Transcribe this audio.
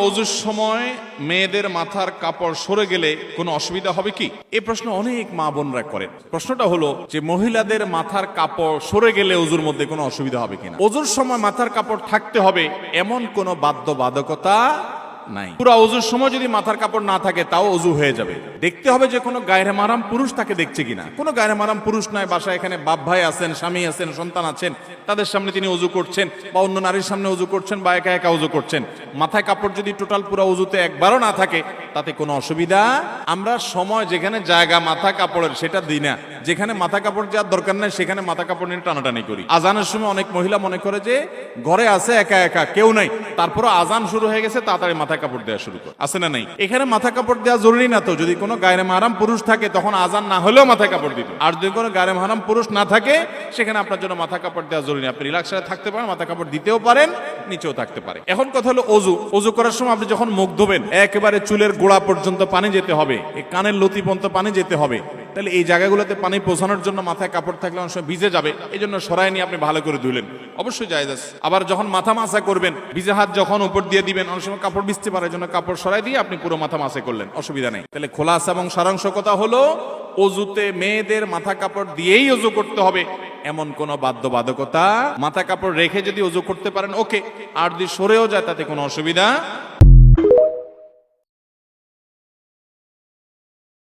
ওযুর সময় মেয়েদের মাথার কাপড় সরে গেলে কোনো অসুবিধা হবে কি? এই প্রশ্ন অনেক মা বোনরা করেন। প্রশ্নটা হলো যে মহিলাদের মাথার কাপড় সরে গেলে ওযুর মধ্যে কোনো অসুবিধা হবে কিনা। ওযুর সময় মাথার কাপড় থাকতে হবে এমন কোনো বাধ্যবাধকতা নাই। পুরো ওযুর সময় যদি মাথার কাপড় না থাকে তাও ওযু হয়ে যাবে। দেখতে হবে যে কোনো গায়রে মাহরাম পুরুষ তাকে দেখছে কিনা। কোনো গায়রে মাহরাম পুরুষ নাই, বাসায় এখানে বাপ ভাই আছেন, স্বামী আছেন, সন্তান আছেন, তাদের সামনে তিনি ওযু করছেন বা অন্য নারীর সামনে ওযু করছেন বা একা একা ওযু করছেন। মাথায় কাপড় যদি টোটাল পুরো ওযুতে একবারও না থাকে তাতে কোনো অসুবিধা। আমরা সময় যেখানে জায়গা মাথা কাপড়ের সেটা দিই না, যেখানে মাথা কাপড় যাওয়ার দরকার নাই সেখানে মাথা কাপড় নিয়ে টানাটানি করি। আজানের সময় অনেক মহিলা মনে করে যে ঘরে আছে একা একা কেউ নাই, তারপরও আজান শুরু হয়ে গেছে তাড়াতাড়ি মাথা কাপড় দেওয়া শুরু করে। আছে না নাই? এখানে মাথা কাপড় দেওয়া জরুরি না তো। যদি কোনো গায়রে মাহরাম পুরুষ থাকে তখন আজান না হলেও মাথা কাপড় দিত। আর যদি কোনো গায়রে মাহরাম পুরুষ না থাকে সেখানে আপনার জন্য মাথা কাপড় দেওয়া জরুরি না। আপনি রিল্যাক্সে থাকতে পারেন, মাথা কাপড় দিতেও পারেন, নিচেও থাকতে পারে। এখন কথা হলো ওযু। ওযু করার সময় আপনি যখন মুখ ধোবেন একেবারে চুলের গোড়া পর্যন্ত পানি যেতে হবে, এই কানের লতি পর্যন্ত পানি যেতে হবে। তাহলে এই জায়গাগুলোতে পানি পৌঁছানোর জন্য মাথায় কাপড় থাকলে অনেক সময় ভিজে যাবে, এই জন্য সরাই নিয়ে আপনি ভালো করে ধুলেন, অবশ্যই জায়েজ আছে। আবার যখন মাথা মাসা করবেন ভিজে হাত যখন উপর দিয়ে দিবেন অনেক সময় কাপড় ভিজতে পারে, এই জন্য কাপড় সরাই দিয়ে আপনি পুরো মাথা মাসা করলেন, অসুবিধা নেই। তাহলে খোলাসা এবং সারাংশ কথা হলো ওযুতে মেয়েদের মাথা কাপড় দিয়েই ওযু করতে হবে এমন কোনো বাধ্যবাধকতা। মাথা কাপড় রেখে যদি ওযু করতে পারেন ওকে, আর যদি সরেও যায় তাতে কোনো অসুবিধা